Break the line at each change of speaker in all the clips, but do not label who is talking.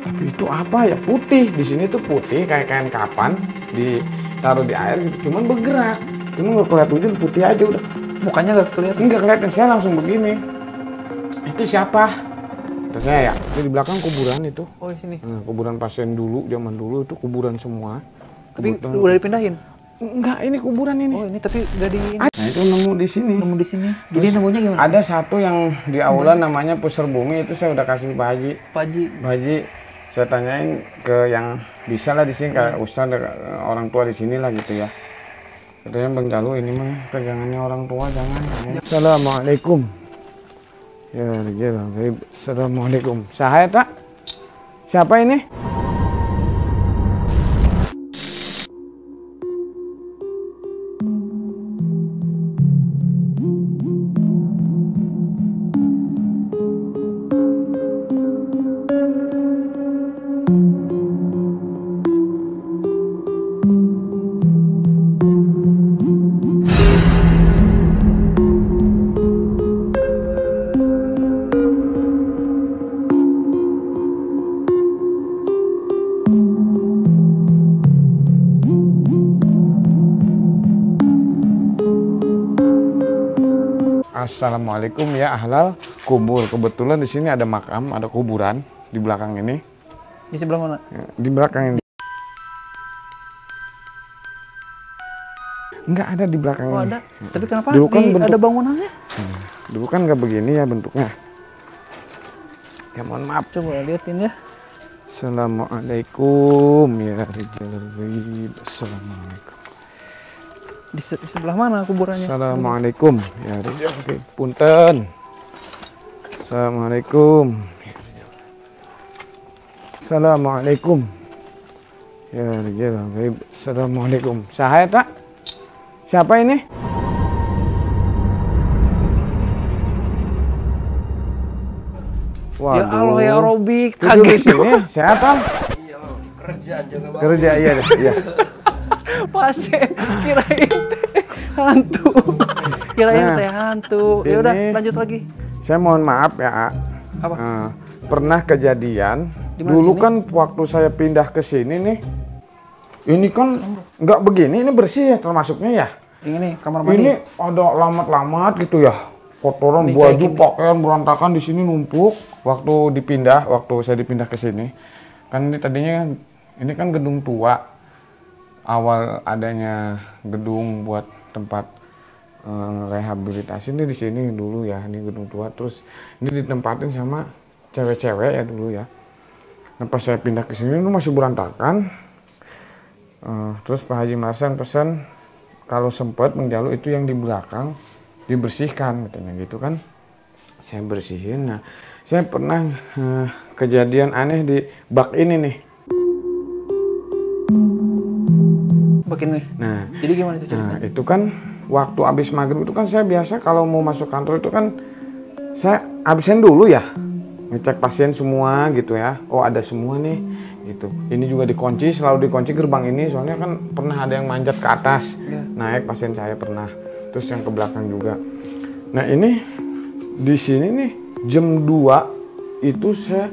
Tapi itu apa ya? Putih. Di sini tuh putih kayak kain kapan ditaruh di air gitu. Cuman bergerak. Cuman nggak kelihatan hujan, putih aja udah.
Mukanya nggak kelihatan.
Nggak kelihatan, saya langsung begini. Itu siapa? Terus saya ya, itu di belakang kuburan itu.
Oh, sini.
Nah, kuburan pasien dulu, zaman dulu itu kuburan semua.
Tapi
Kuburan.
udah dipindahin.
Enggak, ini kuburan ini.
Oh, ini tapi nggak di.
Nah, itu nemu di sini.
Nemu di sini. Jadi nemunya gimana?
Ada satu yang di aula namanya Pusar Bumi, itu saya udah kasih Pak Haji.
Pak Haji.
Pak Haji, saya tanyain ke yang bisa lah di sini, kayak ustaz, orang tua di sini lah gitu ya. Katanya Bang Jalu, ini mah pegangannya orang tua, jangan. Assalamualaikum. Ya, Assalamualaikum. Saya tak? Siapa ini? Assalamualaikum ya ahlal kubur. Kebetulan di sini ada makam, ada kuburan di belakang ini.
Di sebelah mana?
Di belakang ini. Enggak ada di belakang
Oh,
ini.
ada. Tapi kenapa
Dulu kan
ada bangunannya?
Dulu kan nggak begini ya bentuknya. Ya mohon maaf.
Coba liatin ya.
Assalamualaikum ya Rijal Ghaib. Assalamualaikum.
Di sebelah mana kuburannya?
Assalamualaikum ya Rijal Ghaib. Punten. Assalamualaikum. Assalamualaikum ya Rijal Ghaib. Assalamualaikum. Saya tak? Siapa ini? Waduh.
Ya Allah ya Robi,
Tidur di
kaget.
sini, sehat Al?
Iya, kerja jaga banget.
Kerja iya deh, iya.
Pasien kirain hantu. Kirain
Nah,
teh hantu. Ya udah,
ini-
lanjut lagi.
Saya mohon maaf ya, A.
Apa?
Pernah kejadian,
Di mana
dulu
sini?
kan waktu saya pindah ke sini nih, ini kan nggak begini, ini bersih ya termasuknya ya.
Ini nih kamar mandi.
Ini ada lamat-lamat gitu ya, kotoran
Nih,
baju,
kayak gini.
pakaian berantakan di sini numpuk. Waktu saya dipindah ke sini, kan ini tadinya ini kan gedung tua. Awal adanya gedung buat tempat rehabilitasi ini di sini dulu ya, ini gedung tua. Terus ini ditempatin sama cewek-cewek ya dulu ya. Nah, pas saya pindah ke sini itu masih berantakan. Terus Pak Haji Marsan pesan kalau sempat menjalu itu yang di belakang dibersihkan katanya gitu kan. Saya bersihin. Nah, saya pernah kejadian aneh di bak ini nih.
Begini.
Nah,
Jadi gimana itu ceritanya?
Nah, itu kan waktu habis maghrib itu kan saya biasa kalau mau masuk kantor itu kan saya absen dulu ya. Ngecek pasien semua gitu ya. Oh, ada semua nih gitu. Ini juga dikunci, selalu dikunci gerbang ini soalnya kan pernah ada yang manjat ke atas.
Ya.
Naik pasien saya pernah. Terus yang ke belakang juga. Nah, ini di sini nih jam 2 itu saya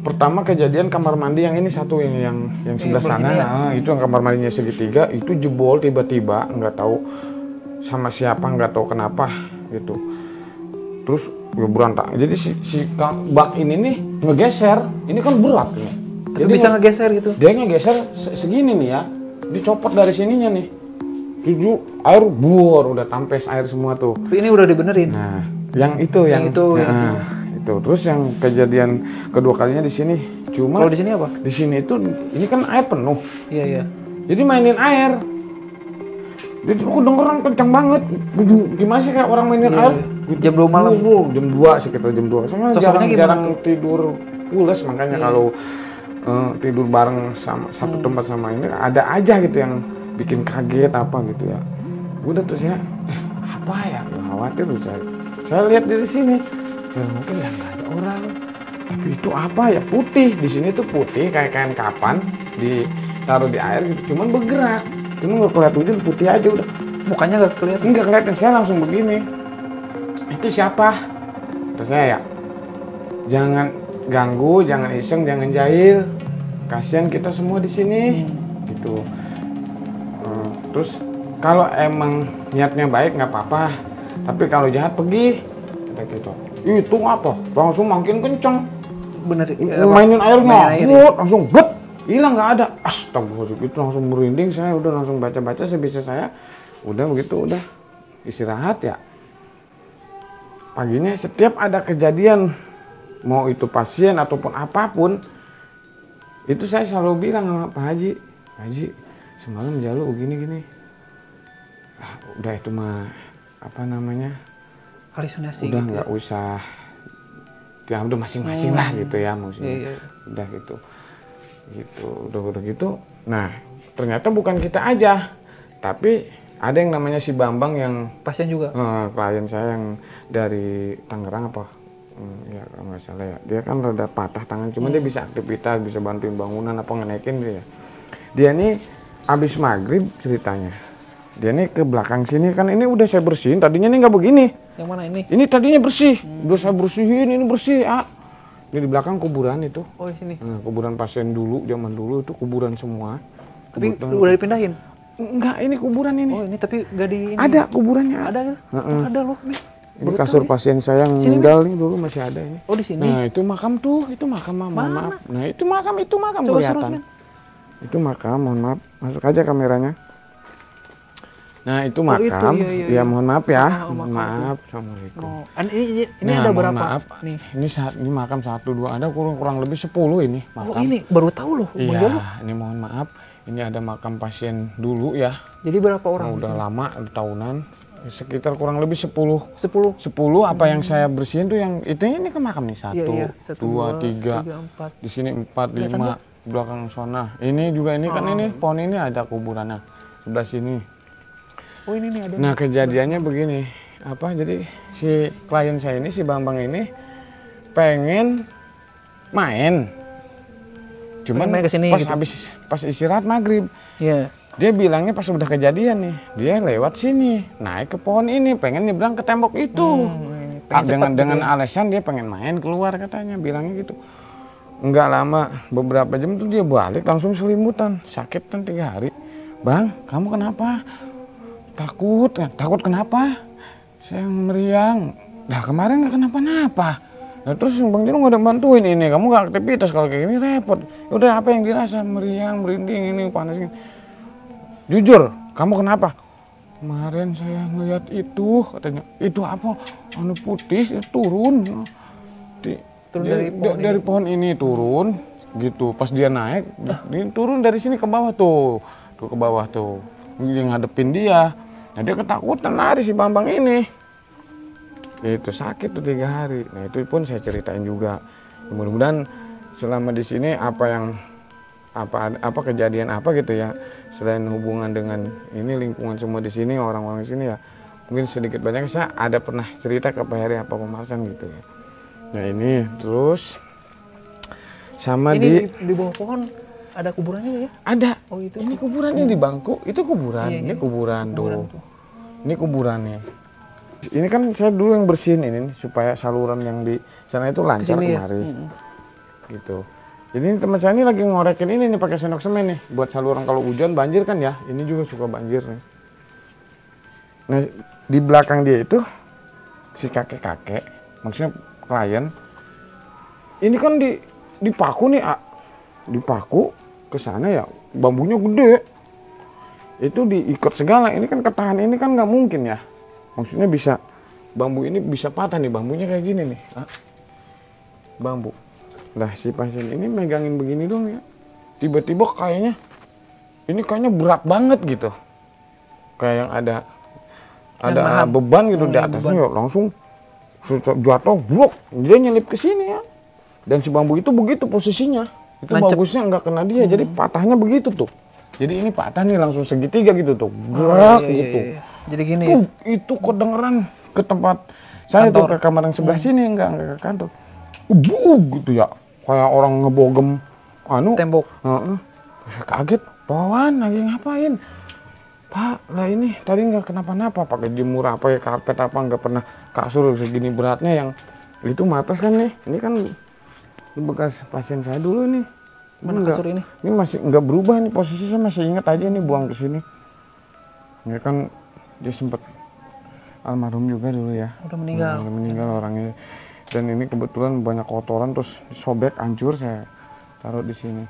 pertama kejadian kamar mandi yang ini satu ini yang sebelah sana
ya?
itu yang kamar mandinya segitiga itu jebol tiba-tiba nggak tahu sama siapa nggak tahu kenapa gitu terus ya berantak jadi si bak ini nih ngegeser ini kan berat nih
Tapi bisa ngegeser gitu.
dia ngegeser segini nih ya dicopot dari sininya nih tujuh air buar udah tampes air semua tuh.
Tapi ini udah dibenerin.
Nah yang itu itu terus yang kejadian kedua kalinya di sini cuma
Kalau di sini apa?
di sini itu ini kan air penuh
Iya, iya.
jadi mainin air jadi aku dengeran kencang banget gimana sih kayak orang mainin
Iya,
air
iya.
gitu.
Jam 2 malam.
Jam 2 sekitar jam 2 saya
Sosoknya
jarang
gimana?
tidur pules makanya
Iya.
kalau tidur bareng sama satu tempat sama ini ada aja gitu yang bikin kaget apa gitu ya udah tuh saya apa ya khawatir tuh saya lihat dari sini saya mungkin ya nggak ada orang tapi itu apa ya putih di sini tuh putih kayak kain kapan ditaruh di air gitu cuman bergerak cuman nggak kelihatan hujan putih aja udah
Mukanya nggak kelihatan.
nggak kelihatan saya langsung begini itu siapa terus saya ya jangan ganggu, jangan iseng, jangan jahil. Kasihan kita semua di sini, gitu. Terus kalau emang niatnya baik nggak apa-apa, tapi kalau jahat pergi, kayak gitu. Itu apa? Langsung makin kenceng.
Bener.
Mainin airnya,
main air,
langsung bet, hilang nggak ada. Astagfirullah, itu langsung merinding. Saya udah langsung baca-baca sebisa saya. Udah begitu, udah istirahat ya. Paginya setiap ada kejadian, mau itu pasien ataupun apapun, itu saya selalu bilang sama Pak Haji, semalam Jalu gini-gini. Udah itu mah apa namanya?
Halusinasi.
Udah
gitu
nggak usah, ya udah masing-masing lah gitu ya maksudnya.
Iya.
Udah gitu, udah gitu. Nah ternyata bukan kita aja, tapi ada yang namanya si Bambang yang
Pasien juga.
klien saya yang dari Tangerang apa? Ya kalau nggak salah ya. Dia kan rada patah tangan, cuma dia bisa aktivitas, bisa bantuin bangunan apa ngenaikin dia. Dia nih abis maghrib ceritanya. Dia nih ke belakang sini kan, ini udah saya bersihin. Tadinya nih nggak begini.
Yang mana ini?
Ini tadinya bersih. Udah saya bersihin, ini bersih. Ini di belakang kuburan itu.
Oh di sini.
Kuburan pasien dulu, zaman dulu itu kuburan semua.
Tapi udah dipindahin.
Enggak, ini kuburan ini.
Oh ini tapi nggak di ini.
Ada kuburannya.
Ada kan? Oh, ada loh nih.
Ini kasur pasien saya yang meninggal nih dulu masih ada ini.
Oh di sini.
Nah itu makam tuh, itu makam mohon maaf. Nah itu makam
Coba
kelihatan. Itu makam, mohon maaf. Masuk aja kameranya. Nah itu makam.
Iya.
Ya mohon maaf ya. Mohon maaf. Assalamualaikum.
Oh, ini
Nah,
ada
mohon
berapa?
maaf.
Nih.
Ini makam 1, 2 ada kurang lebih 10 ini makam.
Oh ini baru tahu loh. Bang Jalu.
Iya, ini mohon maaf. Ini ada makam pasien dulu ya.
Jadi berapa orang?
Udah lama, tahunan. Sekitar kurang lebih 10
10
apa yang saya bersihin tuh yang itu ini kan makam nih 1,
Iya.
2, 3,
4.
di sini 4, 5 belakang sana. Ini juga ini kan ini pohon ini ada kuburannya sebelah sini.
Oh ini nih ada.
Nah kejadiannya begini, jadi si klien saya ini si Bambang ini pengen main, cuman
main kesini,
pas
gitu.
pas istirahat maghrib.
Iya.
Dia bilangnya pas udah kejadian nih, dia lewat sini, naik ke pohon ini, pengen nyebrang ke tembok itu. Dengan alasan dia pengen main keluar katanya, bilangnya gitu. Enggak lama, beberapa jam tuh dia balik langsung selimutan, sakit kan 3 hari. Bang, kamu kenapa? Takut kenapa? Saya meriang. Nah kemarin nggak kenapa-napa. Nah terus Bang Jalu nggak ada bantuin ini, kamu nggak aktivitas kalau kayak gini repot. Udah apa yang dirasa, meriang, merinding ini panas ini. Jujur, kamu kenapa? Kemarin saya ngeliat itu, katanya. Itu apa? Anu putih turun. Dari pohon ini turun, gitu. Pas dia naik, dia turun dari sini ke bawah tuh ke bawah tuh. Dia ngadepin dia. Nah dia ketakutan lari si Bambang ini. Itu sakit tuh 3 hari. Nah itu pun saya ceritain juga. Mudah-mudahan selama di sini apa kejadian apa gitu ya. Selain hubungan dengan ini lingkungan semua di sini orang-orang di sini ya mungkin sedikit banyak saya ada pernah cerita ke Pak Heri apa Marsan gitu ya. Nah ini terus sama
ini di bawah pohon ada kuburannya ya?
Ada.
Oh itu.
Ini kuburannya di bangku itu kuburan.
Iya,
ini kuburan tuh. Ini kuburannya. Ini kan saya dulu yang bersihin ini supaya saluran yang di sana itu lancar kemari. Gitu. Jadi ini teman saya ini lagi ngorekin ini nih pakai sendok semen nih buat saluran kalau hujan banjir kan ya. Ini juga suka banjir nih. Nah, di belakang dia itu si kakek-kakek, maksudnya klien. Ini kan dipaku nih, dipaku ke sana ya. Bambunya gede. Itu diikat segala. Ini kan ketahan ini kan nggak mungkin ya. Maksudnya bisa bambu ini bisa patah nih, bambunya kayak gini nih. Bambu. Lah si pasien ini megangin begini dong ya. Tiba-tiba kayaknya berat banget gitu. Kayak yang ada beban gitu di atasnya ya, langsung jatuh blok. Dia nyelip ke sini ya. Dan si bambu itu begitu posisinya. Itu
Nancep.
bagusnya nggak kena dia. Jadi patahnya begitu tuh. Jadi ini patah nih langsung segitiga gitu tuh. Gerak gitu.
Iya. Jadi gini.
Itu kedengeran ke tempat saya tuh ke kamar yang sebelah sini enggak ke kantor. Gitu ya. Kayak orang ngebogem
Tembok.
Saya kaget, bawaan lagi ngapain? Pak, lah ini tadi nggak kenapa-napa, pakai jemur apa ya karpet apa nggak pernah kasur segini beratnya yang itu matas kan nih. Ini kan Ini bekas pasien saya dulu nih.
Mana
Enggak.
kasur ini?
Ini masih nggak berubah nih posisi, saya masih ingat aja nih buang ke sini. Ya kan dia sempat almarhum juga dulu ya.
Udah meninggal.
Udah meninggal orangnya. Dan ini kebetulan banyak kotoran terus sobek hancur, saya taruh di sini.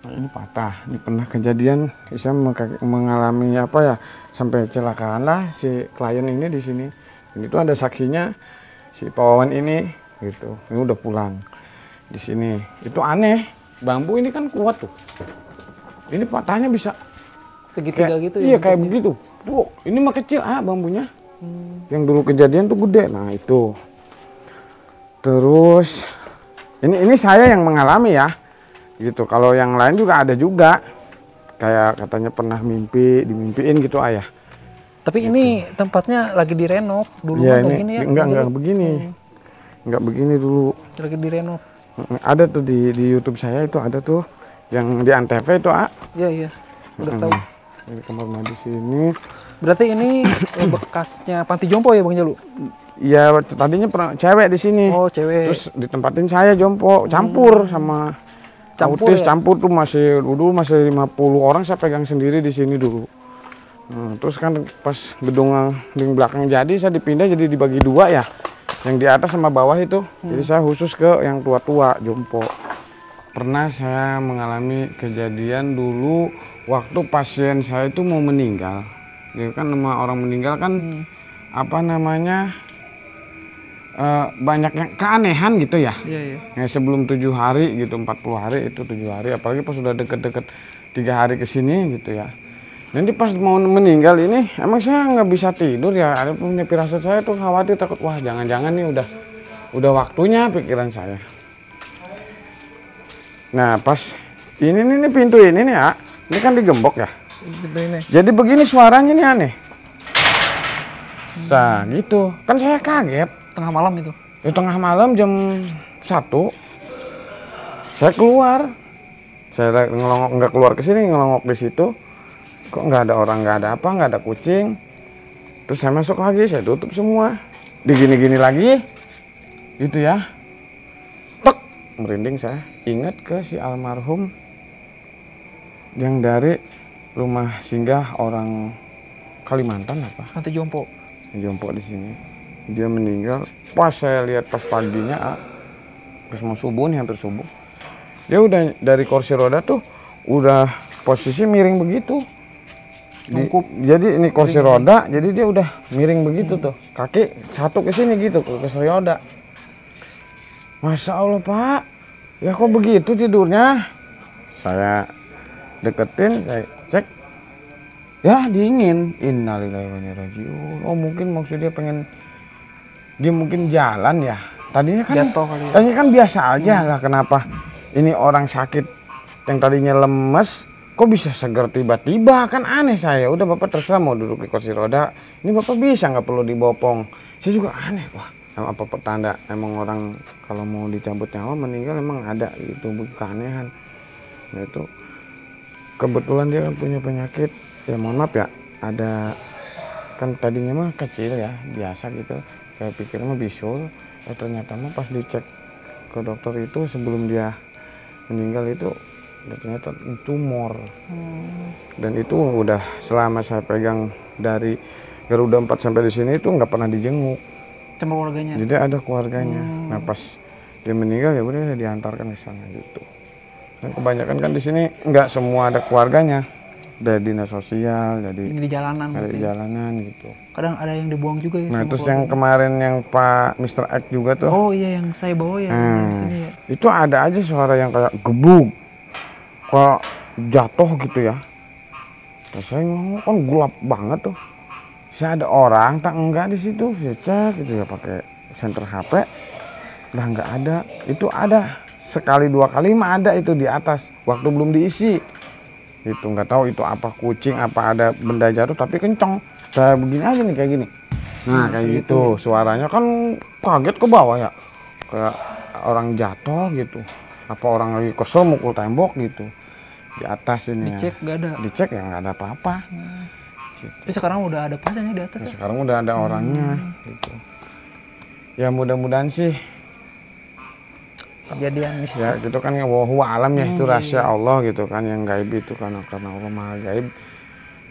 Nah, ini patah. Ini pernah kejadian saya mengalami apa ya, sampai kecelakaan lah si klien ini di sini. Ini tuh ada saksinya si Pak Wawan ini gitu. Ini udah pulang. Di sini itu aneh, bambu ini kan kuat tuh, ini patahnya bisa
Segitiga
kayak,
gitu ya?
iya kayak begitu. Tuh ini mah kecil bambunya. Yang dulu kejadian tuh gede. Nah itu terus ini saya yang mengalami ya gitu. Kalau yang lain juga ada juga, kayak katanya pernah dimimpiin gitu ayah.
Tapi ini tempatnya lagi direnov dulu
Ya,
kan
ini
gini ya?
enggak begini. Enggak begini dulu.
Lagi direnov.
Ada tuh di YouTube saya itu ada tuh yang di Antv itu
Iya iya. Udah tahu.
Ini kamar mandi sini.
Berarti ini bekasnya panti jompo ya Bang Jalu?
Iya, tadinya pernah cewek di sini.
Oh, cewek.
Terus ditempatin saya jompo, campur sama
Campur
autis,
ya?
campur tuh dulu masih 50 orang saya pegang sendiri di sini dulu. Terus kan pas gedung di belakang jadi saya dipindah jadi dibagi dua ya. Yang di atas sama bawah itu. Jadi saya khusus ke yang tua-tua, jompo. Pernah saya mengalami kejadian dulu waktu pasien saya itu mau meninggal. Jadi kan nama orang meninggal kan apa namanya, banyak yang keanehan gitu ya.
Iya iya.
Ya, sebelum 7 hari gitu, 40 hari itu 7 hari, apalagi pas sudah deket-deket 3 hari ke sini gitu ya. Nanti pas mau meninggal ini emang saya nggak bisa tidur ya, ada punya firasat saya tuh khawatir, takut wah jangan-jangan nih udah waktunya pikiran saya. Nah pas ini pintu ini nih ya, ini kan digembok ya.
Ini.
Jadi begini suaranya nih aneh. Nah gitu, kan saya kaget.
Tengah malam itu.
Di tengah malam jam 1 saya keluar, saya ngelongok, nggak keluar ke sini, ngelongok di situ. Kok nggak ada orang, nggak ada apa, nggak ada kucing. Terus saya masuk lagi, saya tutup semua. Digini-gini lagi, gitu ya. Tek, merinding saya. Ingat ke si almarhum yang dari rumah singgah orang Kalimantan apa?
Panti jompo.
Jompo di sini. Dia meninggal. Pas saya lihat pas paginya, pas mau subuh nih, hampir subuh. Dia udah dari kursi roda tuh, udah posisi miring begitu. Jadi ini kursi roda, jadi dia udah miring begitu tuh, kaki satu ke sini gitu, ke kursi roda. Masya Allah Pak, ya kok begitu tidurnya? Saya deketin, saya cek, ya dingin. Innalillahi wa inna ilaihi raji'un. Oh mungkin maksudnya dia mungkin jalan ya. Tadinya kan
Jatuh kali ya.
tadinya kan biasa aja lah, kenapa ini orang sakit yang tadinya lemes kok bisa seger tiba-tiba, kan aneh saya. Udah Bapak terserah mau duduk di kursi roda, ini Bapak bisa nggak perlu dibopong. Saya juga aneh, wah apa pertanda emang orang kalau mau dicabut nyawa meninggal emang ada gitu keanehan. Nah itu kebetulan dia kan punya penyakit ya, mohon maaf ya, ada kan tadinya mah kecil ya biasa gitu, saya pikir mah bisul, ternyata mah pas dicek ke dokter itu sebelum dia meninggal itu ternyata tumor. Dan itu udah selama saya pegang dari Garuda 4 sampai di sini itu nggak pernah dijenguk.
Sama keluarganya.
Jadi ada keluarganya. Nah pas dia meninggal ya udah diantarkan ke sana gitu. Dan kebanyakan kan di sini nggak semua ada keluarganya. Ada dinas sosial, jadi
Ini di jalanan.
ada
berarti.
di jalanan gitu.
Kadang ada yang dibuang juga ya.
Nah
sama
terus
keluarga.
yang kemarin yang Pak Mr. X juga tuh.
Oh iya yang saya bawa ya. Di sini ya.
Itu ada aja suara yang kayak gebuk, kayak jatuh gitu ya. Terus saya ngomong kan gelap banget tuh. Saya ada orang tak enggak di situ, saya cek gitu ya pakai senter HP, lah nggak ada. Itu ada sekali 2 kali mah ada itu di atas waktu belum diisi. Itu nggak tahu itu apa kucing apa ada benda jatuh tapi kenceng. Saya begini aja nih kayak gini. Nah kayak gitu suaranya kan kaget ke bawah ya, kayak orang jatuh gitu, apa orang lagi kesel mukul tembok gitu di atas ini.
Dicek nggak ada.
Dicek ya nggak ada apa-apa.
Tapi sekarang udah ada pasiennya di atas
Nah,
ya.
sekarang udah ada orangnya gitu. Ya mudah-mudahan sih
kejadian mistis.
Ya gitu kan ya wallahu alam ya, itu rahasia Allah gitu kan, yang gaib itu karena Allah maha gaib.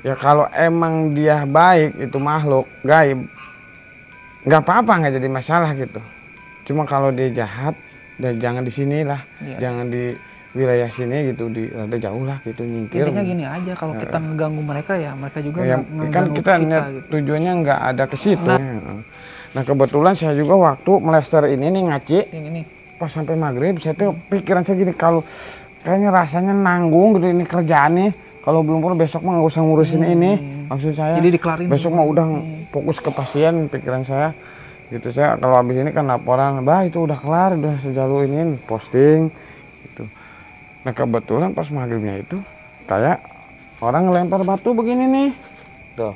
Ya kalau emang dia baik, itu makhluk gaib, nggak apa-apa, nggak jadi masalah gitu. Cuma kalau dia jahat, dan jangan di sini lah, jangan di wilayah sini gitu, di rada jauh lah gitu, nyingkir.
Intinya gini aja, kalau kita ngeganggu mereka ya mereka juga
ya, kan kita niat
gitu.
tujuannya nggak ada ke situ. Nah kebetulan saya juga waktu melester ini nih ngaci,
Yang ini
pas sampai maghrib saya tuh pikiran saya gini, kalau kayaknya rasanya nanggung gitu ini kerjaan nih, kalau belum pun besok mah nggak usah ngurusin ini, maksud saya
jadi dikelarin
besok mah udah fokus ke pasien, pikiran saya gitu. Saya kalau habis ini kan laporan, bah itu udah kelar, udah sejalu ini posting gitu. Nah kebetulan pas maghribnya itu kayak orang ngelempar batu begini nih, tuh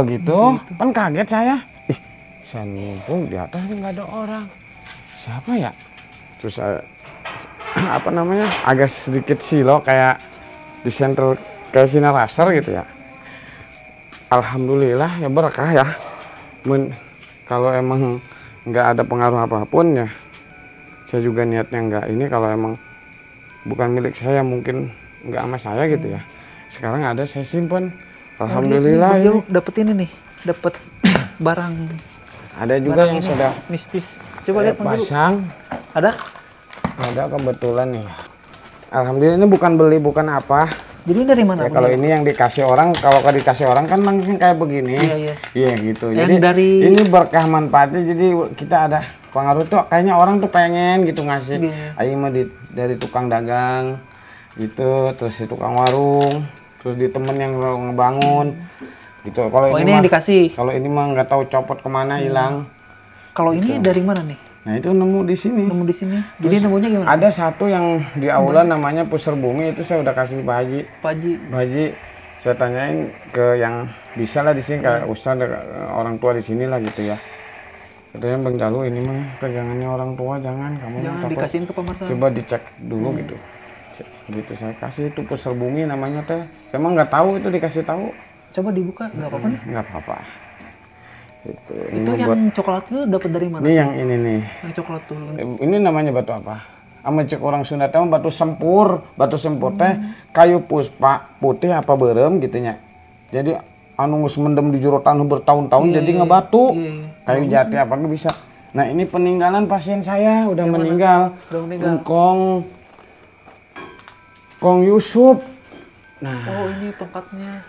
gitu. Kan kaget saya, ih saya ngumpul di atas nggak ada orang, siapa ya? Terus saya apa namanya, agak sedikit silo kayak di sentral kayak sinar laser gitu ya. Alhamdulillah ya berkah ya. Kalau emang nggak ada pengaruh apapun ya, saya juga niatnya nggak ini, kalau emang bukan milik saya mungkin nggak sama saya gitu ya. Sekarang ada, saya simpen. Alhamdulillah ini
dapat ini nih, dapat barang.
Ada juga
barang
yang
ini
sudah
mistis. Coba lihat
pasang.
Ada
Kebetulan nih. Alhamdulillah ini bukan beli, bukan apa.
Jadi dari mana?
Ya kalau ini yang dikasih orang, kalau dikasih orang kan langsung kayak begini. Iya gitu.
Yang
jadi ini berkah manfaatnya, jadi kita ada pengaruh tuh, kayaknya orang tuh pengen gitu ngasih. Ayo mah dari tukang dagang gitu, terus si tukang warung, terus di temen yang ngebangun gitu. Kalau
ini yang dikasih.
Kalau ini mah nggak tahu copot kemana, hilang.
Kalau ini dari mana nih?
Nah itu nemu di sini.
Jadi nemunya gimana?
Ada satu yang di aula namanya pusar bumi, itu saya udah kasih Pak Haji. Saya tanyain ke yang bisa lah di sini, kayak ustaz, orang tua di sini lah gitu ya. Katanya Bang Jalu, ini mah pegangannya orang tua, jangan takut,
dikasihin ke pemirsa.
coba dicek dulu gitu. Gitu saya kasih itu pusar bumi namanya teh. Saya emang nggak tahu itu, dikasih tahu.
Coba dibuka, nggak apa-apa nih?
Nggak apa-apa.
Itu yang coklat itu dapat dari mana?
Ini yang ini nih.
Yang coklat tuh.
Ini namanya batu apa? Ama cek orang Sunda teh batu sempur. Batu sempur teh kayu puspa putih apa berem gitunya. Jadi anu geus mendem di jero tanah bertahun-tahun jadi ngebatu. Kayu jati apa bisa. Nah, ini peninggalan pasien saya udah meninggal. Kong Yusuf. Nah,
oh ini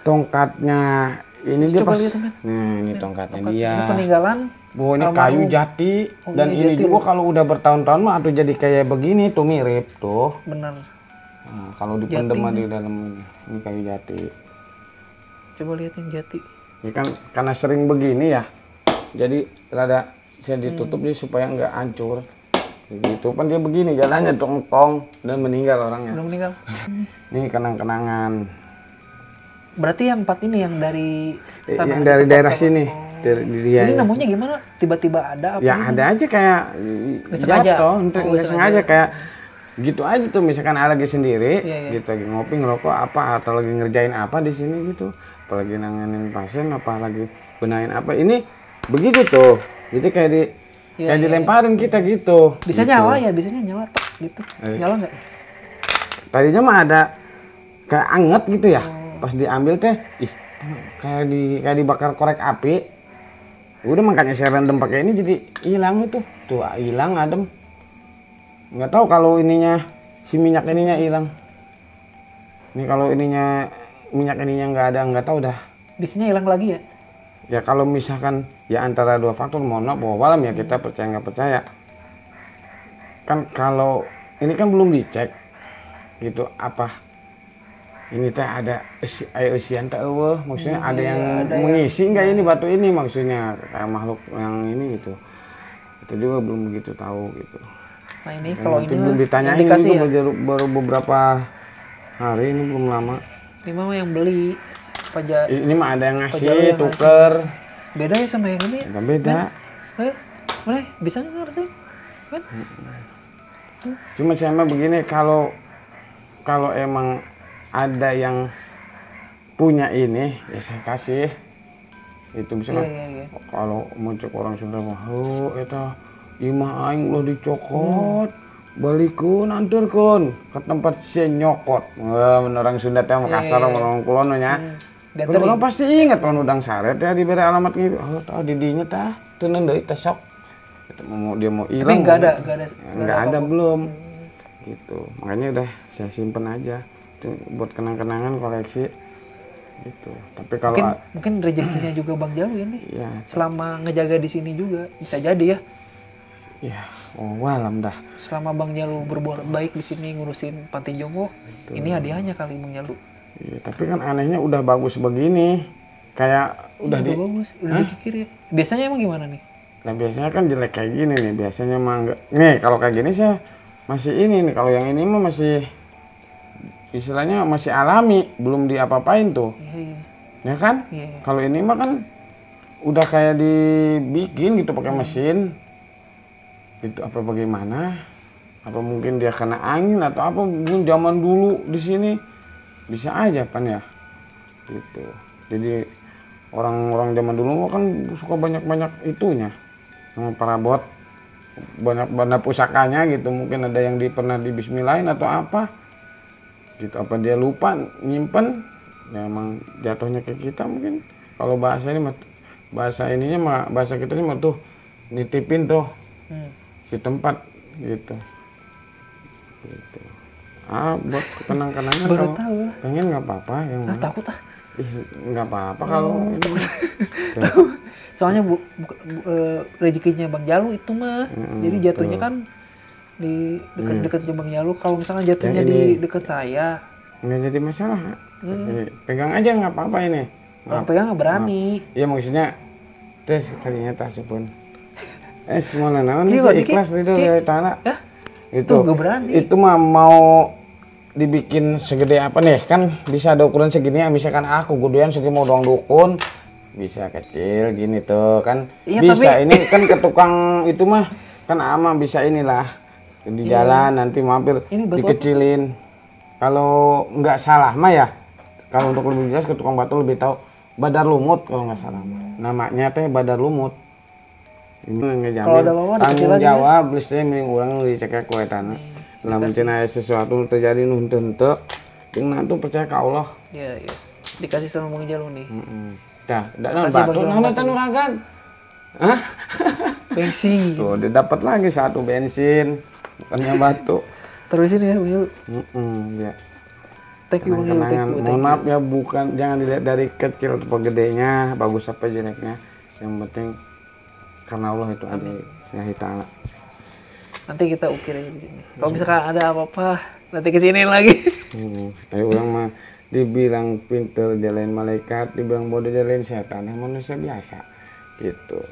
tongkatnya. Ini dia pas.
Lihat,
nah, ini tongkatnya dia.
Ini peninggalan.
Bu, ini kayu jati. Dan ini jati juga kalau udah bertahun-tahun mah atau jadi kayak begini tuh, mirip tuh.
Bener.
Nah, kalau dipendem di dalam ini kayu jati.
Coba liatin jati.
Ini kan karena sering begini ya. Jadi rada saya ditutup dia supaya nggak hancur. Gitu kan dia begini jalannya tong-tong dan meninggal orangnya.
Belum meninggal.
Ini kenang-kenangan.
Berarti yang 4 ini yang dari sana,
yang dari daerah sini.
Ini nemunya gimana? Tiba-tiba ada apa?
Ya ada aja kayak jatuh, nggak sengaja kayak gitu aja tuh. Misalkan lagi sendiri, gitu lagi ngopi ngerokok apa atau lagi ngerjain apa di sini gitu, apalagi nanganin pasien, apa lagi benahin apa, ini begitu tuh, gitu kayak dilemparin kita gitu.
Bisa gitu. Nyala ya, biasanya nyala gitu. Nyala nggak?
Tadinya mah ada kayak anget gitu ya. Pas diambil teh, kayak dibakar korek api. Udah makanya saya random pakai ini jadi hilang itu. Tuh hilang adem. Nggak tahu kalau ininya si minyak ininya hilang. Ini kalau ininya minyak ininya nggak ada, nggak tahu dah.
Biasanya hilang lagi ya?
Ya kalau misalkan ya antara dua faktor, mohon maaf bahwa malam ya kita percaya nggak percaya. Kan kalau ini kan belum dicek gitu apa. Ini teh ada usian teh maksudnya ada yang mengisi nggak ini batu ini, maksudnya kayak makhluk yang ini gitu. Itu juga belum begitu tahu gitu.
Nah ini kalau ini
belum ditanyain juga ya? baru beberapa hari ini, belum lama.
Ini mah yang beli pajak.
Ini mah ada yang ngasih tuker.
Beda ya sama yang ini?
Nggak beda.
Boleh bisa ngerti kan?
Cuma saya mah begini, kalau emang ada yang punya ini ya saya kasih itu, bisa kan. Kalau muncul orang Sunda mah itu imah aing ulah dicokot. Balikeun anturkeun ke tempat si nyokot. Wah, orang Sunda teh mah kasar orang kulon nya. Orang pasti ingat lamun udang saret ya diberi alamat gitu. Oh, tah di dinya tah teu deui teh sok. Dia mau hilang.
Tapi
enggak ada belum. Gitu. Makanya udah saya simpen aja. Itu buat kenang-kenangan koleksi. Gitu. Tapi kalau
mungkin rezekinya juga Bang Jalu ini.
Iya.
Selama ngejaga di sini juga bisa jadi ya.
Iya, walam dah.
Selama Bang Jalu berbuat baik di sini ngurusin panti jompo, ini hadiahnya kali Bang Jalu.
Iya, tapi kan anehnya udah bagus begini. Kayak udah
bagus, udah dikikir ya. Biasanya emang gimana nih?
Nah, biasanya kan jelek kayak gini nih. Biasanya mah enggak. Nih, kalau kayak gini sih masih ini nih. Kalau yang ini mah masih istilahnya masih alami, belum diapa-apain tuh.
Iya.
Ya kan?
Iya.
Kalau ini mah kan udah kayak dibikin gitu pakai mesin. Itu apa bagaimana? Apa mungkin dia kena angin atau apa? Mungkin zaman dulu di sini bisa aja kan ya. Gitu. Jadi orang-orang zaman dulu kan suka banyak-banyak itunya. Sama perabot banyak benda pusakanya gitu. Mungkin ada yang pernah di bismillahin atau apa. Gitu apa dia lupa nyimpen. Ya emang jatuhnya ke kita mungkin. Kalau bahasa ini bahasa ininya mah bahasa kita mah tuh nitipin tuh. Si tempat gitu. Gitu. Buat kenang-kenangan
baru
kalau
tahu.
pengen nggak apa-apa yang
Takut ah.
Nggak apa-apa kalau ini.
Soalnya rezekinya Bang Jalu itu mah. Jadi jatuhnya kan di dekat-dekat Bang Jalu. Kalau misalnya jatuhnya di dekat saya
nggak jadi masalah. Pegang aja nggak apa-apa ini.
Kalau pegang nggak berani.
Iya maksudnya tes kalinya tak sepun. Semua naon sih ikhlas itu dari tanah. Itu
nggak berani.
Itu mah mau dibikin segede apa nih? Kan bisa ada ukuran segini ya. Misalkan aku gudoyan segini mau doang dukun. Bisa kecil gini tuh kan. Iya, bisa tapi... ini kan ke tukang itu mah kan ama bisa inilah di jalan nanti mampir dikecilin. Kalau nggak salah mah ya. Kalau untuk lebih jelas ke tukang batu lebih tahu. Badar lumut kalau nggak salah. Namanya teh badar lumut. Ini ngejamin tanggung jawab listriknya mending orang nu dicekek ku eta na. Lamun cenah sesuatu terjadi nu henteu jeung na tuh percaya ka Allah.
Iya. Dikasih sama Bang Jalu nih.
Tah, da batu naon eta nu ragag? Hah?
Bensin.
Tuh, dia dapat lagi satu bensin, bukannya batu.
Terusin ya Bang Jalu.
Ya.
Thank you Bang Jalu.
Mohon maaf ya, bukan jangan dilihat dari kecil atau gedenya, bagus apa jeleknya. Yang penting karena Allah itu aja ya ta'ala.
Nanti kita ukir aja di sini. Kalau misalkan ada apa-apa, nanti kesini lagi.
Ayo orang mah dibilang pinter jalanin malaikat, dibilang bodoh jalanin setan, manusia biasa gitu.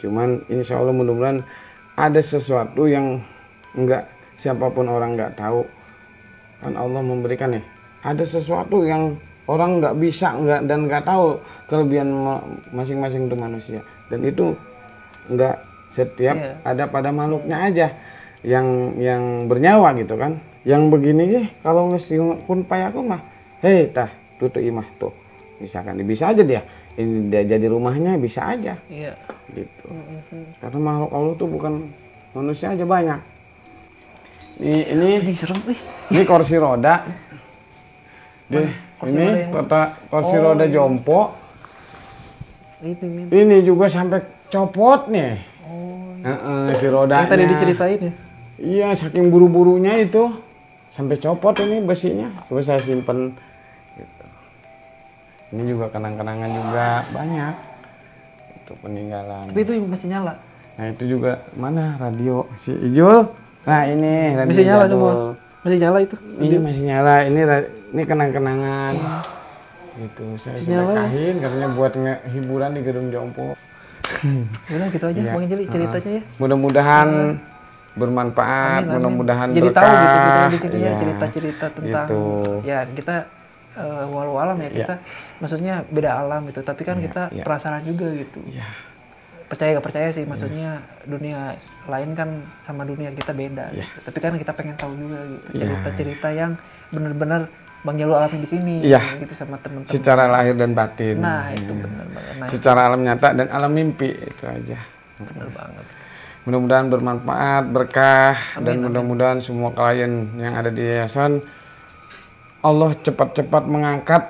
Cuman insya Allah mudah-mudahan ada sesuatu yang enggak siapapun orang enggak tahu. Kan Allah memberikan nih. Ada sesuatu yang orang enggak bisa dan enggak tahu kelebihan masing-masing itu manusia. Dan itu enggak setiap ada pada makhluknya aja yang bernyawa gitu kan. Yang begini sih kalau ngesiung pun payakun mah hei tah tuh imah tuh misalkan bisa aja dia ini dia jadi rumahnya bisa aja gitu. Karena makhluk Allah tuh bukan manusia aja banyak. Ini
serem
ini kursi roda ini kursi roda jompo ini juga sampai copot nih. Si rodanya. Yang tadi
diceritain ya?
Iya, saking buru-burunya itu sampai copot ini besinya. Terus saya simpen. Gitu. Ini juga kenang-kenangan juga banyak. Itu peninggalan.
Tapi itu masih nyala.
Nah itu juga mana radio si Ijul. Nah ini radio
masih nyala semua. Masih nyala itu.
Ini masih nyala. Ini kenang-kenangan. Gitu. Saya sedekahin katanya buat hiburan di Gedung Jompo.
Udah gitu aja Bang Jeli ceritanya ya.
Mudah-mudahan bermanfaat, mudah-mudahan
jadi
berkah.
Tahu gitu kita di sini ya cerita-cerita tentang
gitu.
Ya kita walau alam ya kita maksudnya beda alam gitu tapi kan kita penasaran juga gitu. Percaya gak percaya sih maksudnya dunia lain kan sama dunia kita beda gitu. Tapi kan kita pengen tahu juga gitu cerita-cerita yang benar-benar Bang Jalu alami di sini gitu sama teman-teman.
Secara lahir dan batin.
Nah, itu benar banget. Nah,
secara alam nyata dan alam mimpi itu aja.
Benar banget.
Mudah-mudahan bermanfaat, berkah, dan mudah-mudahan semua klien yang ada di yayasan Allah cepat-cepat mengangkat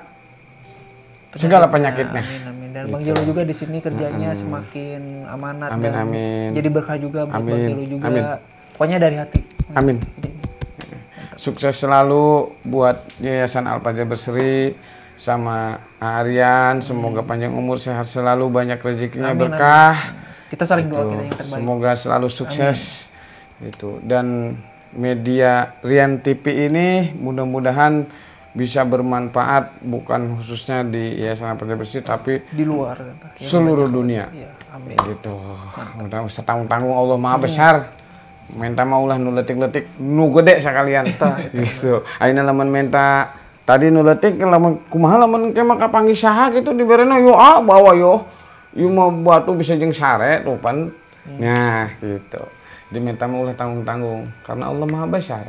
segala penyakitnya.
Amin. Dan Bang Jelo juga di sini kerjanya semakin amanat dan jadi berkah juga buat Bang Jelo juga. Pokoknya dari hati.
Amin. Sukses selalu buat Yayasan Al-Fajar Berseri sama Aryan. Semoga panjang umur, sehat selalu, banyak rezekinya, berkah.
Kita saling doa kita yang terbaik.
Semoga selalu sukses. Gitu. Dan media Rian TV ini mudah-mudahan bisa bermanfaat bukan khususnya di Yayasan Al-Fajar Berseri tapi
di luar
seluruh dunia.
Ya, amin.
Gitu. Udah usah tanggung-tanggung, Allah Maha Besar. Minta maulah nu letik-letik nu gede sekalian. Gitu. Ayeuna lamun minta tadi nu letik lamun kumaha lamun ke mah kapanggih saha gitu diberena yo bawa yo. Ieu mah batu bisa jeung sare tuh pan. Nah, gitu. Diminta maulah tanggung-tanggung karena Allah Maha Besar.